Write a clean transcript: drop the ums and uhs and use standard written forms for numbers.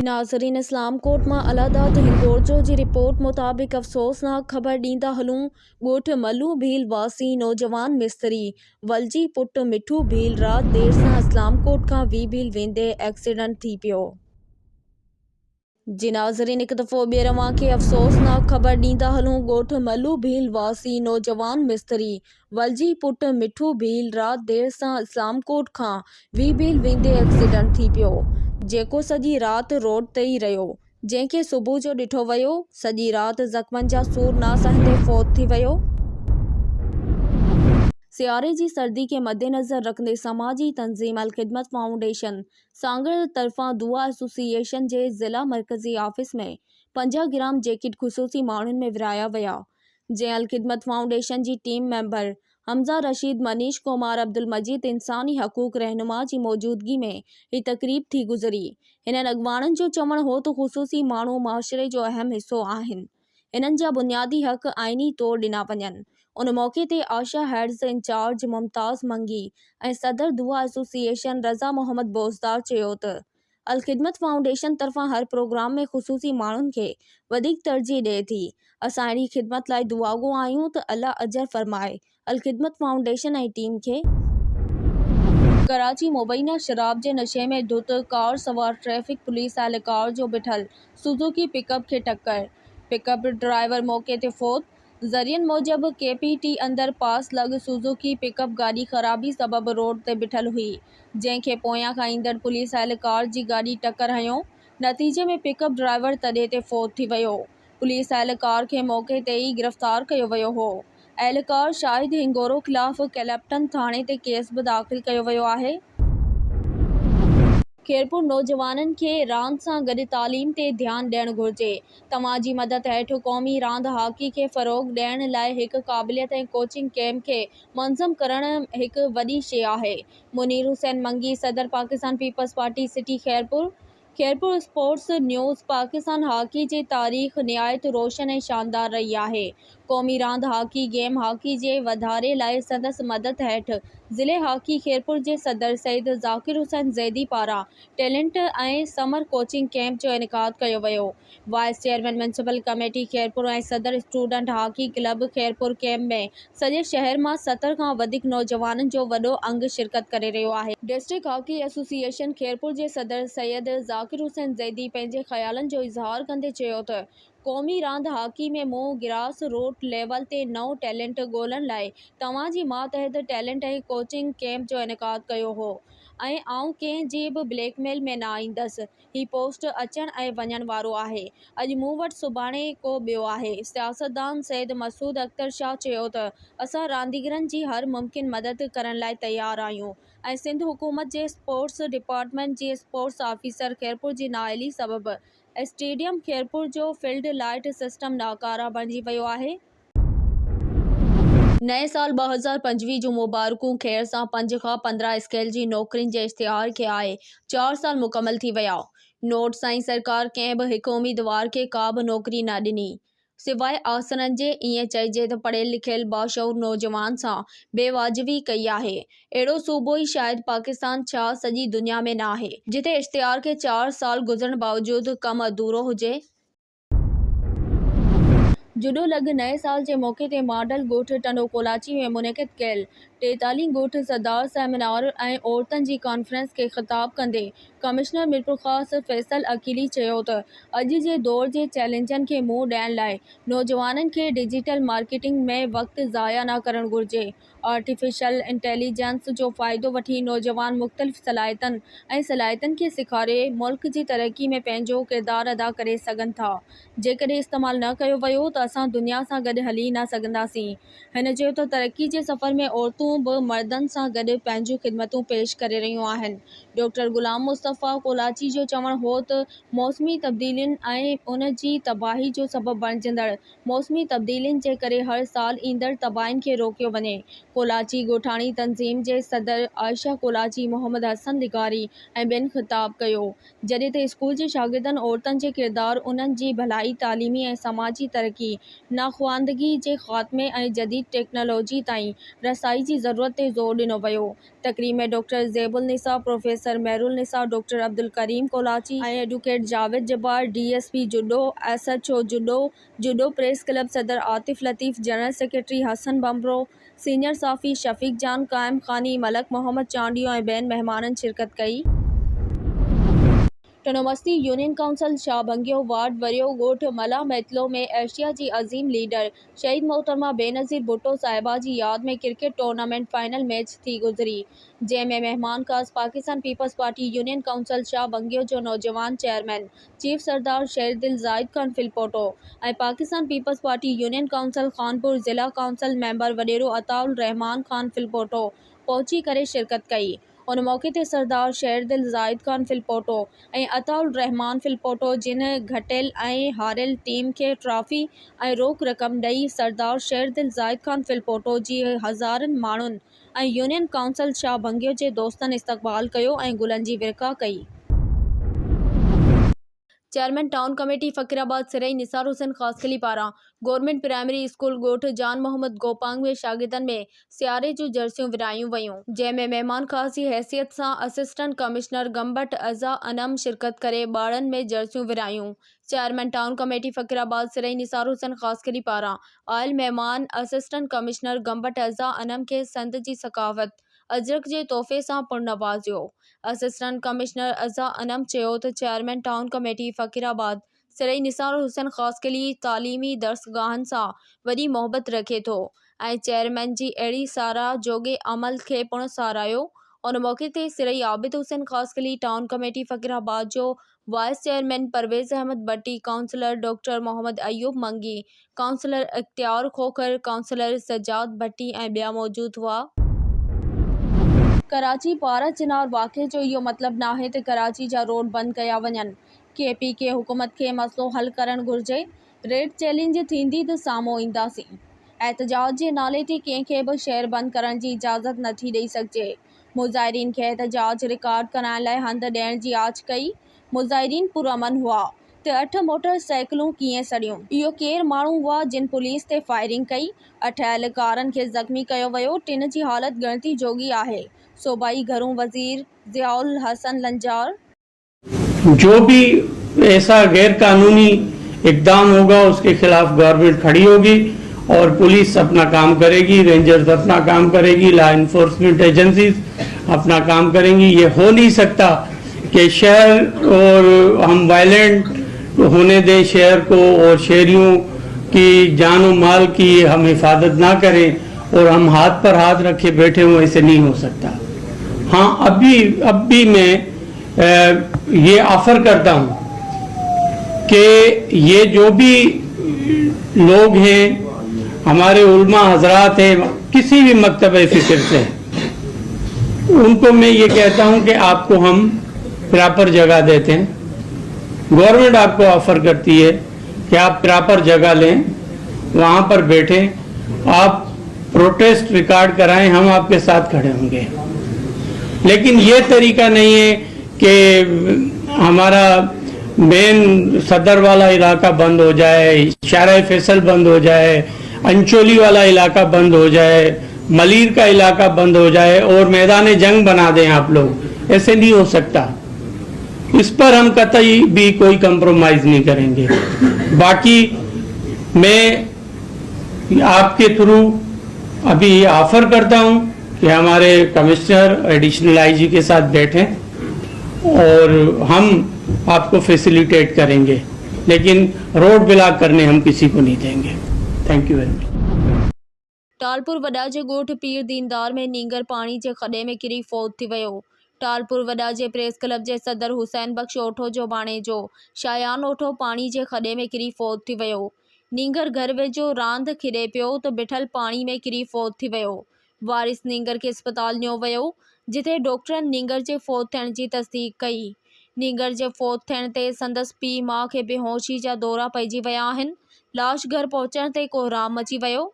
नाज़रीन, इस्लाम कोर्ट मां अलादात हिंगोरजो जी रिपोर्ट मुताबिक़ अफ़सोसनाक ख़बर ॾींदा हलूं। ॻोठ मल्लू भील वासी नौजवान मिस्त्री वलजी पुट मिठू भील रात देर सां इस्लाम कोर्ट खां वी भील वेंदे एक्सीडेंट थी पियो। जी नाज़रीन, हिकु दफ़ो ॿीहर खे अफ़सोसनाक ख़बर ॾींदा हलूं। ॻोठ मल्लू भील वासी नौजवान मिस्त्री वलजी पुट मिठू भील रात देर सां इस्लाम कोर्ट खां वी भील वेंदे एक्सीडेंट थी पियो, जेको सॼी रात रोड ते ई रहियो, जंहिंखे सुबुह जो ॾिठो वियो। सॼी रात ज़ख़्मनि जा सूर न सहंदे फ़ौत थी वियो। सियारे जी सर्दी के मद्देनज़र रखंदे समाजी तंज़ीम अल ख़िदमत फाउंडेशन सांगड़ तरफ़ां दुआ एसोसिएशन जे ज़िला मरकज़ी ऑफिस में 50 ग्राम जैकेट ख़ुसूसी माण्हुनि में विराया विया, जंहिं अल ख़िदमत फाउंडेशन जी टीम मेंबर हमज़ा रशीद, मनीष कुमार, अब्दुल मजीद इंसानी हक़ूक़ रहनुमा जी मौजूदगी में ही तक़रीब थी गुज़री। हिननि अॻवाननि जो चवणु हो त ख़ुसूसी माण्हू माशरे जो अहम हिस्सो आहिनि, इन्हनि जा बुनियादी हक़ आइनी तौर ॾिना वञनि। उन मौक़े ते आशा हेड्स इंचार्ज मुमताज़ मंगी ऐं सदर दुआ एसोसिएशन रज़ा मोहम्मद बोज़दार चयो त अल ख़िदमत फाउंडेशन तरफ़ां हर प्रोग्राम में ख़ुसूसी माण्हुनि खे वधीक तरजीह ॾिए थी। असां अहिड़ी ख़िदमत लाइ दुआगो आहियूं त अल्लाह अजर फ़रमाए अल ख़िदमत फाउंडेशन ऐं टीम खे। कराची मुबैना शराब जे नशे में धुत कार सवार ट्रैफिक पुलिस एहलकार जो बिठल सुजुकी पिकअप खे टक्कर, पिकअप ड्राइवर मौके ते फ़ौत। ज़रियनि मूजिब KPT अंदर पास लॻ सुजुकी पिकअप गाॾी ख़राबी सबबि रोड ते बिठल हुई, जंहिंखे पोयां खां ईंदड़ पुलिस एहलकार जी गाॾी टक्कर हंयो। नतीजे में पिकअप ड्राइवर तॾहिं ते फ़ौत थी वियो। पुलिस एहलकार खे मौक़े ते ई गिरफ़्तार कयो वियो हो। एहलकार शाहिद हिंगोरो ख़िलाफ़ कैलेप्टन थाणे ते केस बि दाख़िल कयो वियो आहे। खेरपुर नौजवाननि खे रांदि सां गॾु तालीम ते ध्यानु ॾियणु घुरिजे। तव्हां जी मदद हेठि क़ौमी रांदि हॉकी खे फ़रोग़ ॾियण लाइ हिकु क़ाबिलियत ऐं कोचिंग कैंप खे मुनज़्ज़म करणु हिकु वॾी शइ आहे। मुनीर हुसैन मंगी, सदर Pakistan Peoples Party city Khairpur. Khairpur sports news Pakistan hockey जी तारीख़ निहायत रोशन ऐं शानदार रही आहे। क़ौमी रांदि हॉकी गेम हॉकी जे वधारे लाइ संदसि मदद हेठि ज़िले हॉकी खैरपुर जे सदर सईद ज़ाकिर हुसैन ज़ैदी पारां टैलेंट ऐं समर कोचिंग कैंप जो इनेकाद कयो वियो। Wise chairman municipal committee Khairpur ऐं सदर student hockey club Khairpur camp में सॼे शहर मां 70 खां वधीक नौजवाननि जो वॾो अंग शिरकत करे रहियो आहे। डिस्ट्रिक्ट हॉकी एसोसिएशन खैरपुर जे सदर सैयद ज़ाकिर हुसैन ज़ैदी पंहिंजे ख़्यालनि जो इज़हार कंदे चयो त क़ौमी रांदि हॉकी में मूं ग्रास रूट लेवल ते नओं टैलेंट ॻोल्हण लाइ तव्हां जी मातहत टैलेंट ऐं कोचिंग कैंप जो इनेकाद कयो हो ऐं आउं कंहिं जी बि ब्लैकमेल में न ईंदसि। ही पोस्ट अचण ऐं वञण वारो आहे। अॼु मूं वटि सुभाणे को ॿियो आहे। सियासतदान सैयद मसूद अख्तर शाह चयो त असां रांदीगरनि जी हर मुमकिन मदद करण लाइ तयारु आहियूं ऐं सिंध हुकूमत जे स्पोर्ट्स डिपार्टमेंट जी स्पोर्ट्स ऑफिसर खैरपुर जी नाअहली सबबि स्टेडियम खैरपुर जो फील्ड लाइट सिस्टम नाकारा बणिजी वियो आहे। नए साल 2025 जूं मुबारकूं। खैर सां 5 खां 15 स्केल जी नौकरियुनि जे इश्तिहार खे आए 4 साल मुकमल थी विया। नोट सां ई सरकार कंहिं बि हिकु उम्मीदवार खे का बि नौकरी न ॾिनी, सिवाइ आसरनि जे। ईअं चइजे त पढ़ियल लिखियल बाशऊर नौजवान सां बेवाजिबी कई आहे। अहिड़ो सूबो ई शायदि पाकिस्तान छा सॼी दुनिया में न आहे, जिथे इश्तिहार खे 4 साल गुज़रण बावजूदि कमु अधूरो हुजे। जुडो लॻ नए साल जे मौक़े ते मॉडल ॻोठ टंडो कोलाची में मुनक़िद कयल 43 ॻोठ सरदार सेमिनार ऐं औरतुनि जी कॉन्फ्रेंस खे ख़िताब कंदे कमिश्नर मीरपुर ख़ास फैसल अकीली चयो त अॼु जे दौर जे चैलेंजनि खे मुंहुं ॾियण लाइ नौजवाननि खे डिजिटल मार्केटिंग में वक़्तु ज़ाया न करणु घुरिजे। आर्टिफिशियल इंटेलिजेंस जो फ़ाइदो वठी नौजवान मुख़्तलिफ़ सलाहियतुनि खे सेखारे मुल्क जी तरक़ी में पंहिंजो किरदारु अदा करे सघनि था। जेकॾहिं इस्तेमालु न कयो वियो त असां दुनिया सां गॾु हली न सघंदासीं। हिन चयो त तरक़ी जे सफ़र में औरतूं बि मर्दनि सां गॾु पंहिंजूं ख़िदमतूं पेश करे रहियूं आहिनि। डॉक्टर ग़ुलाम मुस्तफ़ा कोलाची जो चवणु हो त मौसमी तब्दीलियुनि ऐं उन जी तबाही जो सबबु बणिजंदड़ मौसमी तब्दीलियुनि जे करे हर साल ईंदड़ तबाहियुनि खे रोकियो वञे। कोलाची ॻोठाणी तंज़ीम जे सदर आयशा कोलाची मोहम्मद हसन लिगारी ऐं ॿियनि ख़िताब कयो, जॾहिं त स्कूल जे शागिर्दनि औरतुनि जे किरदार, उन्हनि जी भलाई, तालीमी ऐं समाजी तरक़ी, नाख़्वानदगी जे ख़ात्मे ऐं जदीद टेक्नोलॉजी ताईं रसाई जी ज़रूरत ते ज़ोर ॾिनो वियो। तक़रीब में doctor Zebunnisa, professor Mehrunnisa, doctor Abdul Karim Kolachi ऐं advocate Javed Jabbar, DSP Jhudo, SHO Jhudo press club सदर Atif Latif, general secretary Hassan Bambro, senior साफ़ी शफ़ीक जान, क़ाइम ख़ानी मलक मोहम्मद चांडियो ऐं ॿियनि महिमाननि शिरकत कई। टनोमस्ती यूनियन काउंसिल शाहबंगियो वार्ड वरियो ॻोठ मला मैतलो में एशिया जी अज़ीम लीडर शहीद मोहतरमा बेनज़ीर भुट्टो साहिबा जी यादि में क्रिकेट टूर्नामेंट फाइनल मैच थी गुज़री, जंहिंमें महिमान ख़ास पाकिस्तान पीपल्स पार्टी यूनियन काउंसिल शाहबंगियो जो नौजवान चेयरमैन चीफ सरदार शेरदिल ज़ाहिद खान फिलपोटो ऐं पाकिस्तान पीपल्स पार्टी यूनियन काउंसिल खानपुर ज़िला काउंसिल मेंबर वॾेरो अताउल रहमान खान फिलपोटो पहुची करे शिरकत कई। उन मौक़े ते सरदार शेरदिल ज़ाहिद खान फिलपोटो ऐं अताउल रहमान फिलपोटो जिन घटियल ऐं हारियल टीम खे ट्रॉफ़ी ऐं रोक रक़म ॾेई सरदार शेरदिल ज़ाहिद खान फिलपोटो जी हज़ारनि माण्हुनि ऐं यूनियन काउंसिल शाहबंगियो जे दोस्तनि इस्तक़बाल कयो ऐं गुलनि जी विरका कई। Chairman town committee Faqirabad Sirai Nisar Hussain Khaskheli पारां गवर्नमेंट प्राइमरी स्कूल ॻोठ जान मोहम्मद गोपांग में शागिर्दनि में सियारे जूं जर्सियूं विरायूं वयूं, जंहिंमें महिमान ख़ास जी हैसियत सां असिस्टेंट कमिश्नर गंबट अज़ा अनम शिरकत करे ॿारनि में जर्सियूं विरायूं। Chairman town committee Faqirabad Sirai Nisar Hussain Khaskheli पारां आयल महिमान असिस्टेंट कमिश्नर गंबट अज़ा अनम खे संद जी सकावत अजरक जे तोहफ़े सां पुरनवाज़ियो। असिस्टेंट कमिश्नर अज़ा अनम चयो त chairman town committee Faqirabad Sirai Nisar Hussain Khaskheli तालीमी दरसगाहनि सां वॾी मोहबत रखे थो ऐं चेयरमैन जी अहिड़ी साराह जोगे अमल खे पिणु साराहियो। उन मौक़े ते सिरई आबिद हुसैन ख़ासकली टाउन कमेटी फ़कीराबाद जो वाइस चेयरमैन परवेज़ अहमद भट्टी, काउंसलर डॉक्टर मोहम्मद अयूब मंगी, काउंसलर इख्तियार खोखर, काउंसलर सजाद भट्टी ऐं ॿिया मौजूद हुआ। कराची पारा चिनार वाक़े जो इहो मतिलबु नाहे त कराची जा रोड बंदि कया वञनि। KPK हुकूमत खे मसइलो हल करणु घुरिजे। रेड चैलेंज थींदी त साम्हूं ईंदासीं। एहतजाज जे नाले ते कंहिंखे बि शहर बंदि करण जी इजाज़त नथी ॾेई सघिजे। मुज़ाहिरीन खे एहतजाज रिकॉर्ड कराइण लाइ हंधि ॾियण जी आछ कई। मुज़ाहिरीन पुरअमन हुआ त 8 मोटर साइकिलूं कीअं सड़ियूं। इहो केर माण्हू हुआ जिन पुलिस ते फायरिंग कई। 8 अहलकारनि खे ज़ख़्मी कयो वियो। 3 जी हालत ॻणिती जोगी आहे। सूबाई घरू वज़ीर ज़ियाउल हसन लंजार जो भी ऐसा गैर कानूनी इकदाम होगा उसके खिलाफ गवर्नमेंट खड़ी होगी और पुलिस अपना काम करेगी, रेंजर्स अपना काम करेगी, लॉ इन्फोर्समेंट एजेंसीज अपना काम करेंगी। ये हो नहीं सकता कि शहर और हम वायलेंट होने दें शहर को और शहरियों की जान और माल की हम हिफाजत ना करें और हम हाथ पर हाथ रखे बैठे हों, ऐसे नहीं हो सकता। हाँ, अब भी मैं ये ऑफर करता हूँ कि ये जो भी लोग हैं, हमारे उलमा हजरात हैं, किसी भी मकतब फ़िक्र से, उनको मैं ये कहता हूँ कि आपको हम प्रॉपर जगह देते हैं। गवर्नमेंट आपको ऑफर करती है कि आप प्रॉपर जगह लें, वहाँ पर बैठें, आप प्रोटेस्ट रिकॉर्ड कराएं, हम आपके साथ खड़े होंगे। लेकिन ये तरीका नहीं है कि हमारा मेन सदर वाला इलाका बंद हो जाए, शारा फैसल बंद हो जाए, अंचोली वाला इलाका बंद हो जाए, मलीर का इलाका बंद हो जाए और मैदान जंग बना दें आप लोग। ऐसे नहीं हो सकता। इस पर हम कतई भी कोई कंप्रोमाइज नहीं करेंगे। बाकी मैं आपके थ्रू अभी ऑफर करता हूं कि हमारे कमिश्नर एडिशनल आईजी के साथ बैठें और हम आपको फैसिलिटेट करेंगे, लेकिन रोड ब्लॉक करने हम किसी को नहीं देंगे। Thank U very much. Talpur वॾा जे ॻोठ पीर दीनदार में नींगर पाणी जे खॾे में किरी फौत थी वियो। टालपुर वॾा जे प्रेस क्लब जे सदर हुसैन बख्श ओठो जो भाणेजो शायान ओठो पाणी जे खॾे में किरी फौत थी वियो। नींगर घर वेझो रांदि खेॾे पियो त बिठल पाणी में किरी फौत थी वियो। वारिस नींगर खे अस्पताल न्यो वियो, जिथे डॉक्टरनि नींगर जे फौत थियण जी तस्दीक कई। नींगर जे फौत थियण ते संदसि पीउ माउ खे बेहोशी जा दौरा पइजी विया आहिनि। लाश घर पहुचण ते कोहराम मची वियो।